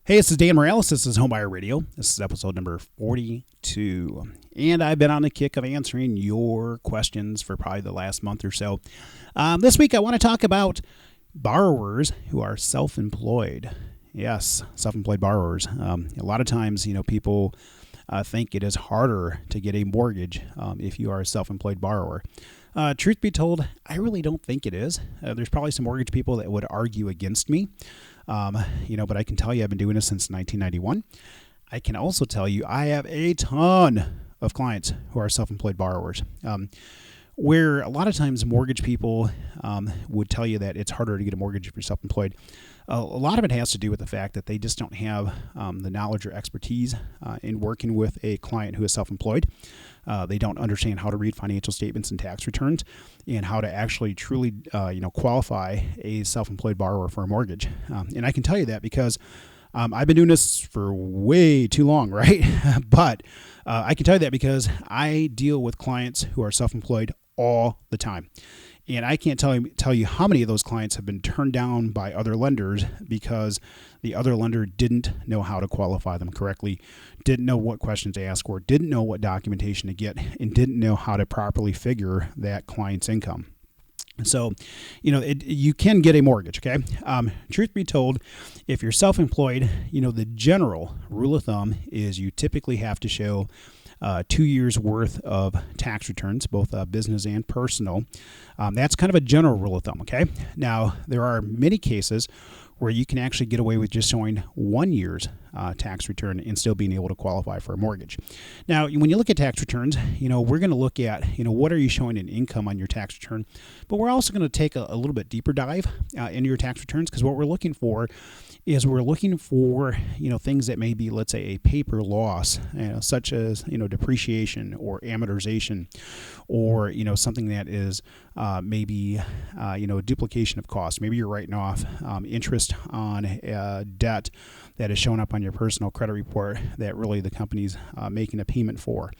Hey, this is Dan Morales. This is Homebuyer Radio. This is episode number 42. And I've been on the kick of answering your questions for probably the last month or so. This week, I want to talk about borrowers who are self-employed. Yes, self-employed borrowers. A lot of times, people think it is harder to get a mortgage if you are a self-employed borrower. Truth be told, I really don't think it is. There's probably some mortgage people that would argue against me. But I can tell you I've been doing this since 1991. I can also tell you I have a ton of clients who are self-employed borrowers, where a lot of times mortgage people would tell you that it's harder to get a mortgage if you're self-employed. A lot of it has to do with the fact that they just don't have the knowledge or expertise in working with a client who is self-employed. They don't understand how to read financial statements and tax returns and how to actually truly, qualify a self-employed borrower for a mortgage. And I can tell you that because I've been doing this for way too long, right? But I can tell you that because I deal with clients who are self-employed all the time. And I can't tell you how many of those clients have been turned down by other lenders because the other lender didn't know how to qualify them correctly, didn't know what questions to ask for, didn't know what documentation to get, and didn't know how to properly figure that client's income. So, you can get a mortgage, okay? Truth be told, if you're self-employed, the general rule of thumb is you typically have to show 2 years worth of tax returns, both business and personal. That's kind of a general rule of thumb, okay? Now, there are many cases where you can actually get away with just showing 1 year's tax return and still being able to qualify for a mortgage. Now, when you look at tax returns, we're going to look at, what are you showing in income on your tax return, but we're also going to take a little bit deeper dive into your tax returns because what we're looking for is things that may be, let's say, a paper loss, such as, depreciation or amortization, or, something that is maybe, duplication of costs. Maybe you're writing off interest on debt that is showing up on your personal credit report that really the company's making a payment for.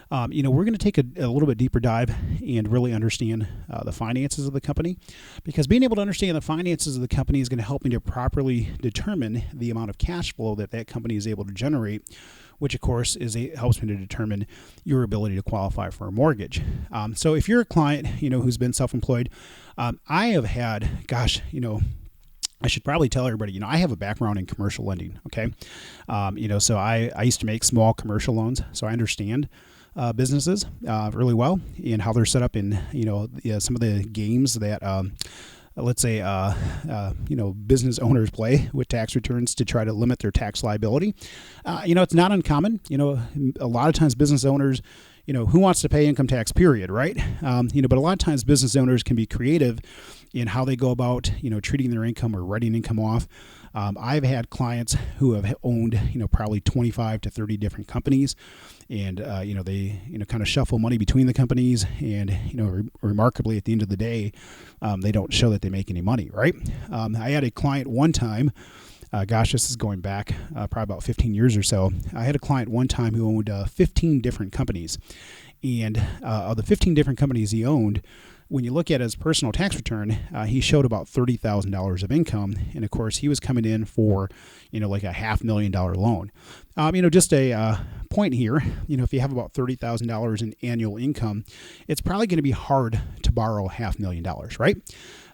We're going to take a little bit deeper dive and really understand the finances of the company, because being able to understand the finances of the company is going to help me to properly determine the amount of cash flow that company is able to generate, which of course helps me to determine your ability to qualify for a mortgage. So if you're a client, who's been self-employed, I have had, I should probably tell everybody, I have a background in commercial lending, okay? So I used to make small commercial loans, so I understand businesses really well and how they're set up in, some of the games that, let's say, business owners play with tax returns to try to limit their tax liability. It's not uncommon. A lot of times business owners, who wants to pay income tax, period, right? But a lot of times business owners can be creative in how they go about, treating their income or writing income off. I've had clients who have owned, probably 25 to 30 different companies, and, they, kind of shuffle money between the companies, and, remarkably, at the end of the day, they don't show that they make any money, right? I had a client one time, this is going back probably about 15 years or so. I had a client one time who owned 15 different companies, and of the 15 different companies he owned, when you look at his personal tax return, he showed about $30,000 of income. And of course, he was coming in for, like a $500,000 loan. Just a point here, if you have about $30,000 in annual income, it's probably going to be hard to borrow $500,000, right?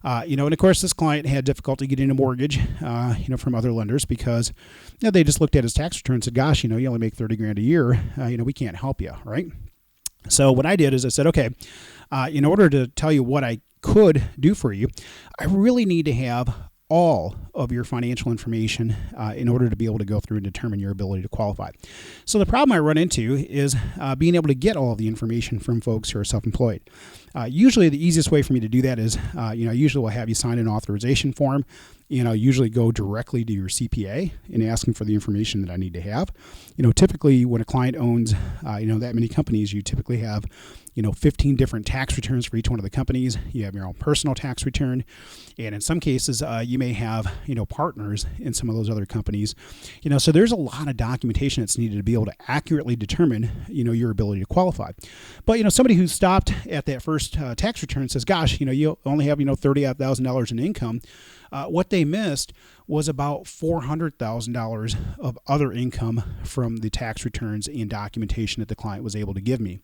And of course, this client had difficulty getting a mortgage, from other lenders because, they just looked at his tax return and said, gosh, you only make $30,000 a year. We can't help you, right? So what I did is I said, okay, in order to tell you what I could do for you, I really need to have all of your financial information in order to be able to go through and determine your ability to qualify. So the problem I run into is being able to get all of the information from folks who are self-employed. Usually the easiest way for me to do that is, I usually will have you sign an authorization form, and I'll usually go directly to your CPA and ask them for the information that I need to have. Typically when a client owns, that many companies, you typically have, 15 different tax returns for each one of the companies. You have your own personal tax return. And in some cases, you may have, partners in some of those other companies. So there's a lot of documentation that's needed to be able to accurately determine, your ability to qualify. But, somebody who stopped at that first tax return says, gosh, you only have, $30,000 in income. What they missed was about $400,000 of other income from the tax returns and documentation that the client was able to give me.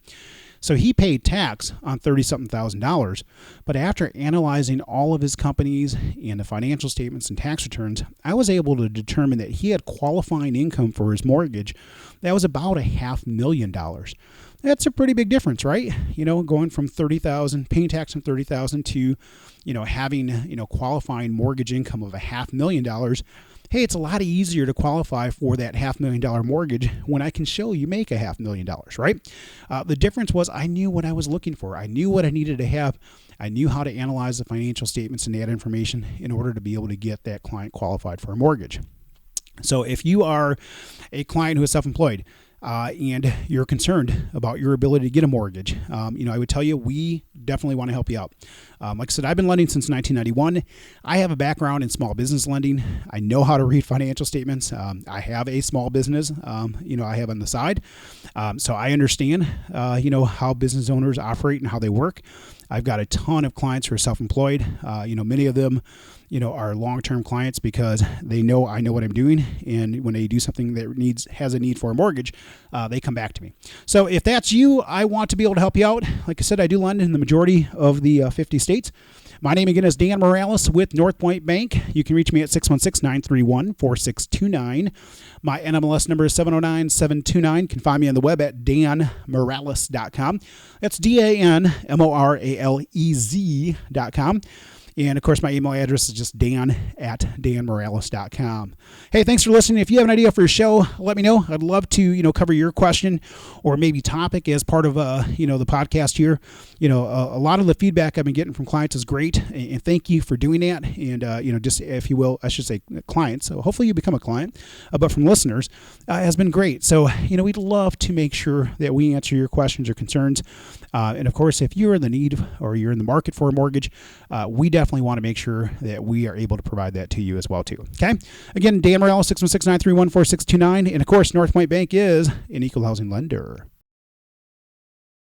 So he paid tax on $30-something thousand, but after analyzing all of his companies and the financial statements and tax returns, I was able to determine that he had qualifying income for his mortgage that was about $500,000. That's a pretty big difference, right? Going from $30,000, paying tax on $30,000 to, having, qualifying mortgage income of $500,000. Hey, it's a lot easier to qualify for that $500,000 mortgage when I can show you make $500,000, right? The difference was I knew what I was looking for. I knew what I needed to have. I knew how to analyze the financial statements and that information in order to be able to get that client qualified for a mortgage. So if you are a client who is self-employed, and you're concerned about your ability to get a mortgage, I would tell you we definitely want to help you out. Like I said, I've been lending since 1991. I have a background in small business lending. I know how to read financial statements. I have a small business, I have on the side. So I understand, how business owners operate and how they work. I've got a ton of clients who are self-employed. Many of them, are long-term clients because they know I know what I'm doing, and when they do something that has a need for a mortgage, they come back to me. So if that's you, I want to be able to help you out. Like I said, I do lend in the majority of the 50 states. My name again is Dan Morales with North Point Bank. You can reach me at 616-931-4629. My NMLS number is 709-729. You can find me on the web at danmorales.com. That's DANMORALEZ.com. And, of course, my email address is just dan@danmorales.com. Hey, thanks for listening. If you have an idea for a show, let me know. I'd love to, cover your question or maybe topic as part of, the podcast here. A lot of the feedback I've been getting from clients is great, and thank you for doing that. And, just, if you will, I should say clients. So hopefully you become a client, but from listeners has been great. So, we'd love to make sure that we answer your questions or concerns. And, of course, if you're in the need or you're in the market for a mortgage, we definitely want to make sure that we are able to provide that to you as well, too. Okay? Again, Dan Morales, 616-931-4629. And, of course, North Point Bank is an equal housing lender.